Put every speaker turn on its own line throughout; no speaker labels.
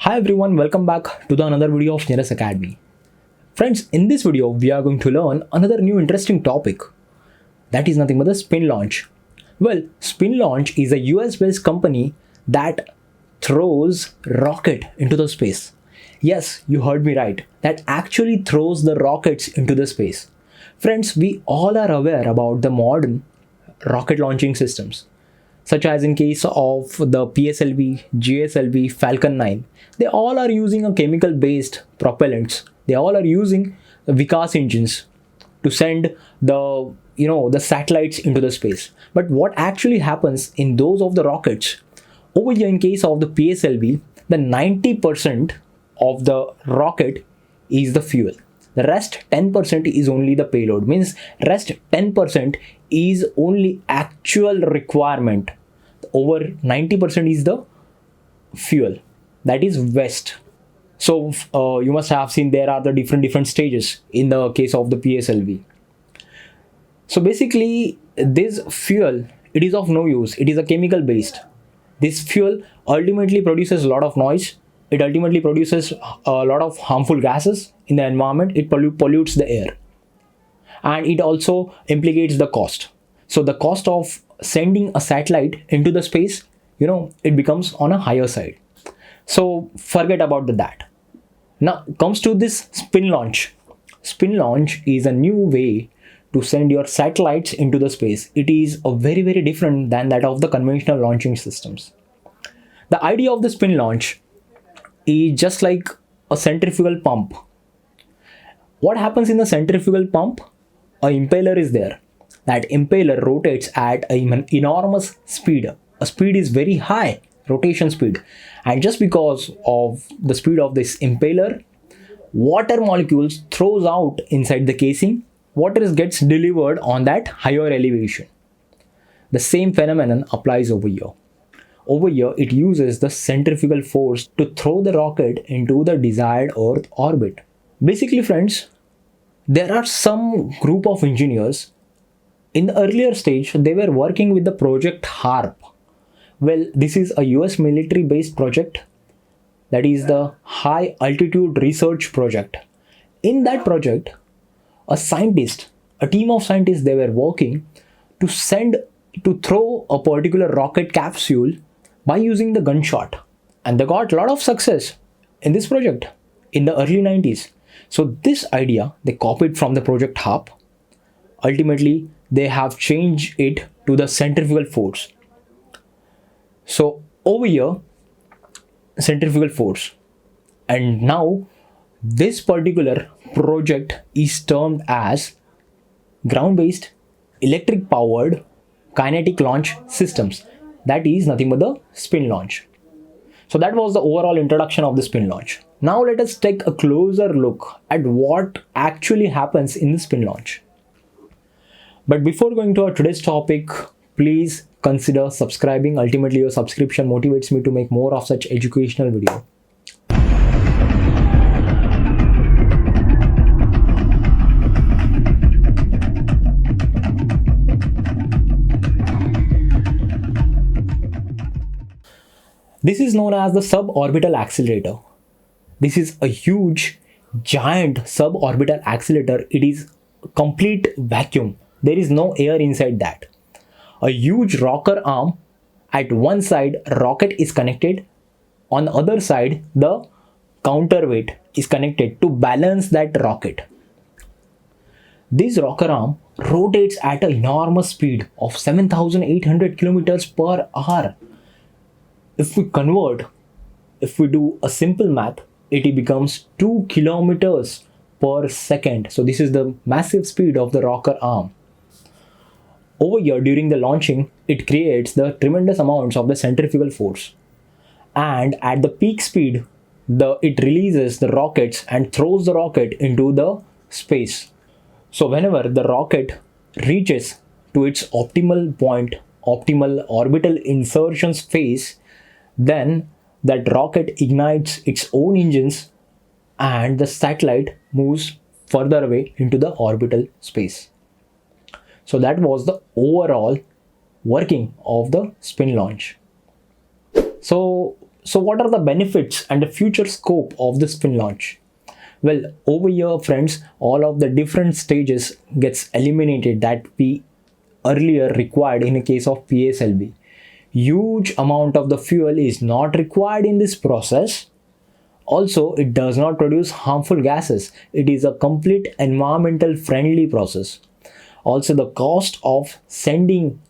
Hi everyone, welcome back to another video of Nearest Academy. Friends, in this video, we are going to learn another new interesting topic. That is nothing but the SpinLaunch. Well, SpinLaunch is a US-based company that throws rocket into the space. Yes, you heard me right. That actually throws the rockets into the space. Friends, we all are aware about the modern rocket launching systems, such as in case of the PSLV, GSLV, Falcon 9. They all are using a chemical based propellants. They all are using Vikas engines to send the satellites into the space. But what actually happens in those of the rockets, over here in case of the PSLV, the 90% of the rocket is the fuel. The rest 10% is only the payload, means rest 10% is only actual requirement. Over 90% is the fuel, that is waste. So you must have seen there are the different stages in the case of the PSLV. So basically this fuel, it is of no use. It is a chemical based. This fuel ultimately produces a lot of noise. It ultimately produces a lot of harmful gases in the environment. It pollutes the air, and it also implicates the cost. So the cost of sending a satellite into the space, it becomes on a higher side. So forget about that. Now comes to this SpinLaunch. SpinLaunch is a new way to send your satellites into the space. It is a very different than that of the conventional launching systems. The idea of the SpinLaunch is just like a centrifugal pump. What happens in the centrifugal pump? An impeller is there. That impeller rotates at an enormous speed. A speed is very high, rotation speed. And just because of the speed of this impeller, water molecules throws out inside the casing. Water gets delivered on that higher elevation. The same phenomenon applies over here. Over here, it uses the centrifugal force to throw the rocket into the desired Earth orbit. Basically, friends, there are some group of engineers. In the earlier stage, they were working with the project HARP. Well, this is a US military based project. That is the High Altitude Research Project. In that project, a team of scientists, they were working to throw a particular rocket capsule by using the gunshot. And they got a lot of success in this project in the early 90s. So this idea, they copied from the project HARP. Ultimately, they have changed it to the centrifugal force. So over here, centrifugal force. And now this particular project is termed as ground-based electric powered kinetic launch systems. That is nothing but the SpinLaunch. So that was the overall introduction of the SpinLaunch. Now let us take a closer look at what actually happens in the SpinLaunch. But before going to our today's topic, please consider subscribing. Ultimately, your subscription motivates me to make more of such educational videos. This is known as the suborbital accelerator. This is a huge, giant suborbital accelerator. It is a complete vacuum. There is no air inside that. A huge rocker arm. At one side, rocket is connected. On the other side, the counterweight is connected to balance that rocket. This rocker arm rotates at an enormous speed of 7,800 kilometers per hour. If we do a simple math, it becomes 2 kilometers per second. So this is the massive speed of the rocker arm. Over here, during the launching, it creates the tremendous amounts of the centrifugal force. And at the peak speed, it releases the rockets and throws the rocket into the space. So whenever the rocket reaches to its optimal point, optimal orbital insertions phase, then that rocket ignites its own engines and the satellite moves further away into the orbital space. So that was the overall working of the SpinLaunch. So So what are the benefits and the future scope of the SpinLaunch? Well, over here, friends, all of the different stages gets eliminated that we earlier required in a case of PSLV. Huge amount of the fuel is not required in this process. Also, it does not produce harmful gases. It is a complete environmental friendly process. Also, the cost of sending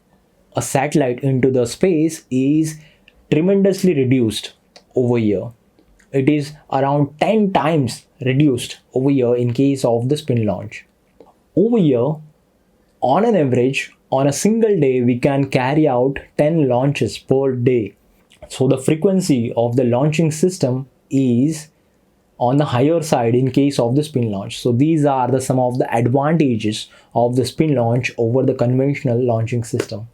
a satellite into the space is tremendously reduced over here. It is around 10 times reduced over here in case of the SpinLaunch. Over here, on an average, on a single day, we can carry out 10 launches per day. So the frequency of the launching system is on the higher side in case of the SpinLaunch. So these are some of the advantages of the SpinLaunch over the conventional launching system.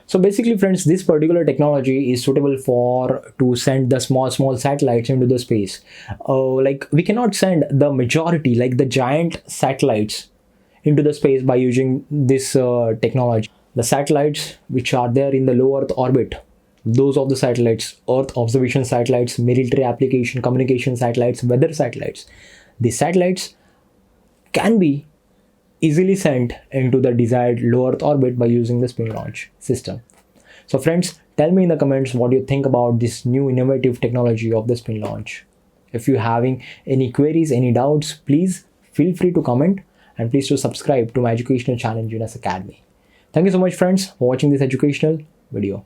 So basically, friends, this particular technology is suitable for to send the small satellites into the space. Like we cannot send the majority, like the giant satellites, into the space by using this technology. The satellites which are there in the low Earth orbit, those of the satellites, Earth observation satellites, military application, communication satellites, weather satellites, these satellites can be easily sent into the desired low Earth orbit by using the SpinLaunch system. So friends, tell me in the comments what you think about this new innovative technology of the SpinLaunch. If you're having any queries, any doubts, please feel free to comment, and please to subscribe to my educational channel, Jonas Academy. Thank you so much, friends, for watching this educational video.